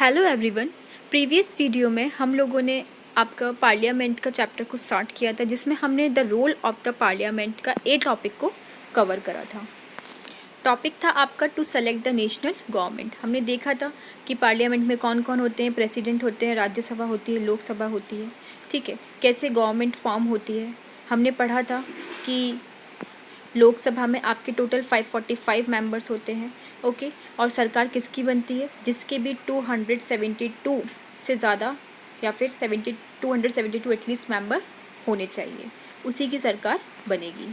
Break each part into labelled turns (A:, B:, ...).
A: Hello everyone. Previous video में हम लोगों ने आपका पार्लियामेंट का चैप्टर को स्टार्ट किया था, जिसमें हमने the role of the parliament का टॉपिक को कवर करा था। टॉपिक था आपका to select the national government. हमने देखा था कि पार्लियामेंट में कौन कौन होते हैं, प्रेसिडेंट होते हैं, राज्यसभा होती है, लोकसभा होती है, ठीक है, कैसे गवर्नमेंट फॉर्म होती है। हमने पढ़ा था कि लोकसभा में आपके टोटल 545 मेंबर्स होते हैं, ओके, और सरकार किसकी बनती है, जिसके भी 272 से ज़्यादा या फिर 272 एटलीस्ट मेंबर होने चाहिए, उसी की सरकार बनेगी।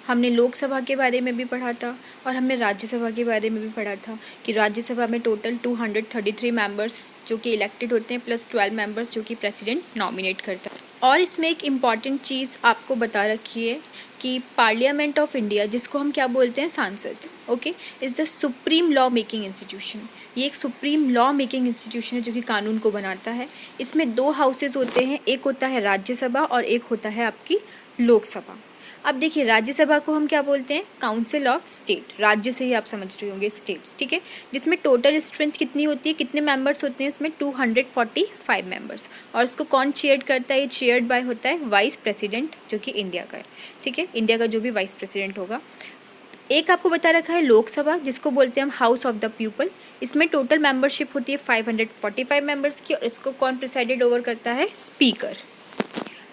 A: हमने लोकसभा के बारे में भी पढ़ा था और हमने राज्यसभा के बारे में भी पढ़ा था कि राज्यसभा में टोटल 233 मेंबर्स जो कि इलेक्टेड होते हैं, प्लस 12 मेंबर्स जो कि प्रेसिडेंट नॉमिनेट करता है। और इसमें एक इम्पॉर्टेंट चीज़ आपको बता रखी है कि पार्लियामेंट ऑफ इंडिया, जिसको हम क्या बोलते हैं, सांसद, okay, is the supreme law making institution. ये एक सुप्रीम लॉ मेकिंग इंस्टीट्यूशन है जो कि कानून को बनाता है। इसमें दो हाउसेज होते हैं, एक होता है राज्यसभा और एक होता है आपकी लोकसभा। अब देखिए, राज्यसभा को हम क्या बोलते हैं, काउंसिल ऑफ स्टेट। राज्य से ही आप समझ रहे होंगे स्टेट्स, ठीक है, जिसमें टोटल स्ट्रेंथ कितनी होती है, कितने मेंबर्स होते हैं इसमें, 245 मेंबर्स। और इसको कौन चेयर करता है, ये चेयर्ड बाय होता है वाइस प्रेसिडेंट, जो कि इंडिया का है, ठीक है, इंडिया का जो भी वाइस प्रेसिडेंट होगा। एक आपको बता रखा है लोकसभा, जिसको बोलते हैं हम हाउस ऑफ द पीपल। इसमें टोटल मेंबरशिप होती है 545 मेंबर्स की, और इसको कौन प्रिसाइडेड ओवर करता है, स्पीकर।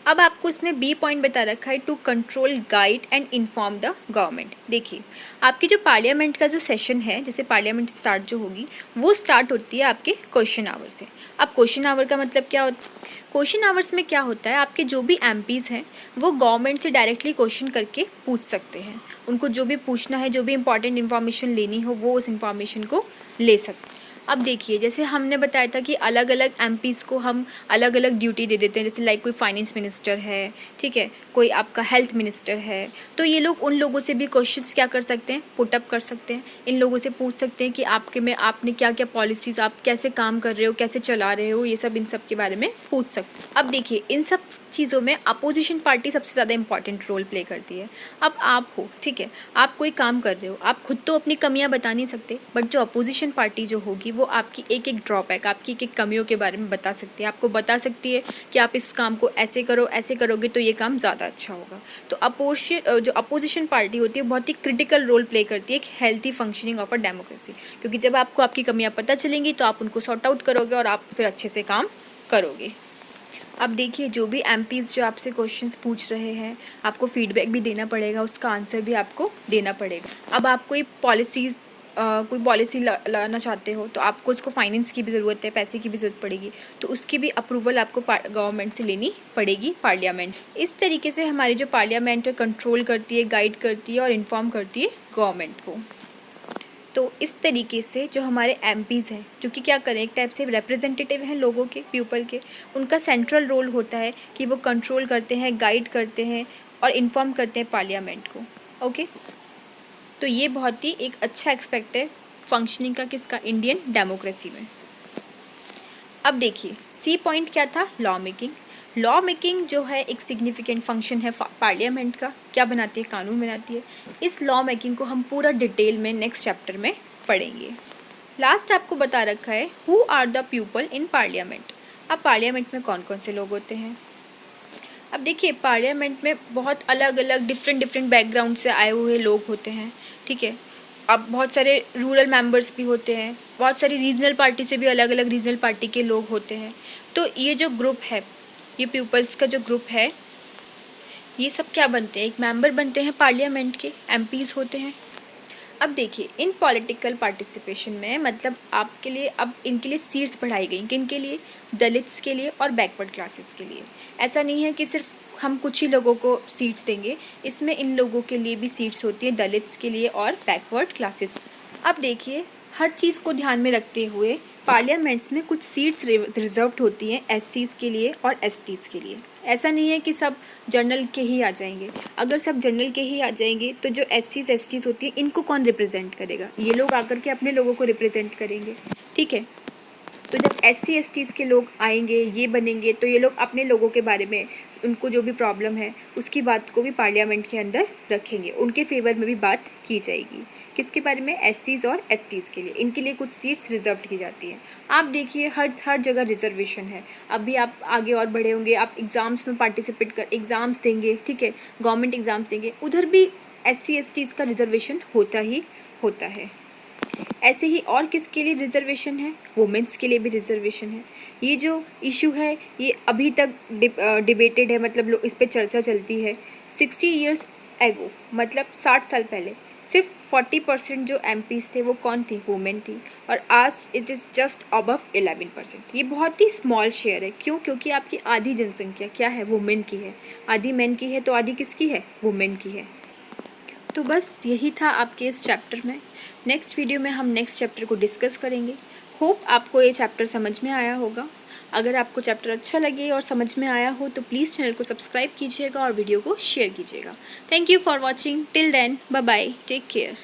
A: अब आपको इसमें बी पॉइंट बता रखा है, to control, guide and inform the government. देखिए, आपकी जो पार्लियामेंट का जो सेशन है, जैसे पार्लियामेंट स्टार्ट जो होगी, वो स्टार्ट होती है आपके क्वेश्चन आवर से। अब क्वेश्चन आवर का मतलब क्या होता है, क्वेश्चन आवर्स में क्या होता है, आपके जो भी एमपीज़ हैं वो गवर्नमेंट से डायरेक्टली क्वेश्चन करके पूछ सकते हैं। उनको जो भी पूछना है, जो भी इंपॉर्टेंट इन्फॉर्मेशन लेनी हो, वो उस इंफॉर्मेशन को ले सकते हैं। अब देखिए, जैसे हमने बताया था कि अलग अलग एमपीज़ को हम अलग अलग ड्यूटी दे देते हैं, जैसे लाइक कोई फाइनेंस मिनिस्टर है, ठीक है, कोई आपका हेल्थ मिनिस्टर है, तो ये लोग उन लोगों से भी क्वेश्चंस क्या कर सकते हैं, पुट अप कर सकते हैं। इन लोगों से पूछ सकते हैं कि आपके में आपने क्या क्या पॉलिसीज़, आप कैसे काम कर रहे हो, कैसे चला रहे हो, ये सब इन सब के बारे में पूछ सकते हैं। अब देखिए, इन सब चीज़ों में अपोजिशन पार्टी सबसे ज़्यादा इंपॉर्टेंट रोल प्ले करती है। अब आप हो, ठीक है, आप कोई काम कर रहे हो, आप खुद तो अपनी कमियां बता नहीं सकते, बट जो अपोजिशन पार्टी जो होगी वो आपकी एक एक ड्रॉबैक, आपकी एक एक कमियों के बारे में बता सकती है। आपको बता सकती है कि आप इस काम को ऐसे करो, ऐसे करोगे तो ये काम ज़्यादा अच्छा होगा। तो जो अपोजिशन पार्टी होती है बहुत ही क्रिटिकल रोल प्ले करती है एक healthy functioning of a democracy, क्योंकि जब आपको आपकी कमियाँ पता चलेंगी तो आप उनको सॉर्ट आउट करोगे और आप फिर अच्छे से काम करोगे। अब देखिए, जो भी एमपीज़ जो आपसे क्वेश्चंस पूछ रहे हैं, आपको फीडबैक भी देना पड़ेगा, उसका आंसर भी आपको देना पड़ेगा। अब आप कोई पॉलिसी लाना चाहते हो, तो आपको उसको फाइनेंस की भी ज़रूरत है, पैसे की भी ज़रूरत पड़ेगी, तो उसकी भी अप्रूवल आपको गवर्नमेंट से लेनी पड़ेगी, पार्लियामेंट। इस तरीके से हमारी जो पार्लियामेंट है कंट्रोल करती है, गाइड करती है और इन्फॉर्म करती है गवर्नमेंट को। तो इस तरीके से जो हमारे एमपीज़ हैं, जो कि क्या करें, एक टाइप से रिप्रेजेंटेटिव हैं लोगों के, पीपल के, उनका सेंट्रल रोल होता है कि वो कंट्रोल करते हैं, गाइड करते हैं और इन्फॉर्म करते हैं पार्लियामेंट को, ओके। तो ये बहुत ही एक अच्छा एस्पेक्ट है फंक्शनिंग का, किसका, इंडियन डेमोक्रेसी में। अब देखिए, सी पॉइंट क्या था, लॉ मेकिंग। लॉ मेकिंग जो है एक सिग्निफिकेंट फंक्शन है पार्लियामेंट का। क्या बनाती है, कानून बनाती है। इस लॉ मेकिंग को हम पूरा डिटेल में नेक्स्ट चैप्टर में पढ़ेंगे। लास्ट आपको बता रखा है, who are the people in parliament. अब पार्लियामेंट में कौन कौन से लोग होते हैं। अब देखिए, पार्लियामेंट में बहुत अलग अलग डिफरेंट बैकग्राउंड से आए हुए लोग होते हैं, ठीक है। अब बहुत सारे रूरल मेंबर्स भी होते हैं, बहुत सारी रीजनल पार्टी से भी अलग अलग रीजनल पार्टी के लोग होते हैं। तो ये जो ग्रुप है, ये पीपल्स का जो ग्रुप है, ये सब क्या बनते हैं, एक मेंबर बनते हैं पार्लियामेंट के, एमपीज़ होते हैं। अब देखिए, इन पॉलिटिकल पार्टिसिपेशन में मतलब आपके लिए अब इनके लिए सीट्स बढ़ाई गई, किन के लिए, दलित्स के लिए और बैकवर्ड क्लासेस के लिए। ऐसा नहीं है कि सिर्फ हम कुछ ही लोगों को सीट्स देंगे, इसमें इन लोगों के लिए भी सीट्स होती हैं, दलित्स के लिए और बैकवर्ड क्लासेस। अब देखिए, हर चीज़ को ध्यान में रखते हुए पार्लियामेंट्स में कुछ सीट्स रिजर्व्ड होती हैं एससीज़ के लिए और एसटीज़ के लिए। ऐसा नहीं है कि सब जनरल के ही आ जाएंगे। अगर सब जनरल के ही आ जाएंगे तो जो एससीज़ एसटीज़ होती हैं, इनको कौन रिप्रेजेंट करेगा, ये लोग आकर के अपने लोगों को रिप्रेजेंट करेंगे, ठीक है। तो जब SC/STs के लोग आएंगे, ये बनेंगे, तो ये लोग अपने लोगों के बारे में, उनको जो भी प्रॉब्लम है उसकी बात को भी पार्लियामेंट के अंदर रखेंगे, उनके फेवर में भी बात की जाएगी। किसके बारे में? SCs और STs के लिए। इनके लिए कुछ सीट्स रिजर्व की जाती हैं। आप देखिए हर जगह रिजर्वेशन है। अभी आप आगे और बड़े होंगे, आप एग्ज़ाम्स में पार्टिसिपेट कर एग्ज़ाम्स देंगे, ठीक है, गवर्नमेंट एग्ज़ाम्स देंगे, उधर भी SC/STs का रिजर्वेशन होता ही होता है। ऐसे ही और किसके लिए रिजर्वेशन है? वुमेंस के लिए भी रिजर्वेशन है। ये जो इशू है ये अभी तक डिबेटेड है, मतलब लोग इस पे चर्चा चलती है। 60 ईयर्स एगो, मतलब 60 साल पहले सिर्फ 40% जो MPs थे वो कौन थी? वुमेन थी। और आज इट इज़ जस्ट अबव 11%। ये बहुत ही स्मॉल शेयर है। क्यों? क्योंकि आपकी आधी जनसंख्या क्या है? वुमेन की है। आधी मेन की है तो आधी किसकी है? वुमेन की है। तो बस यही था आपके इस चैप्टर में। नेक्स्ट वीडियो में हम नेक्स्ट चैप्टर को डिस्कस करेंगे। होप आपको ये चैप्टर समझ में आया होगा। अगर आपको चैप्टर अच्छा लगे और समझ में आया हो तो प्लीज़ चैनल को सब्सक्राइब कीजिएगा और वीडियो को शेयर कीजिएगा। Thank you for watching. Till then, bye bye, take care.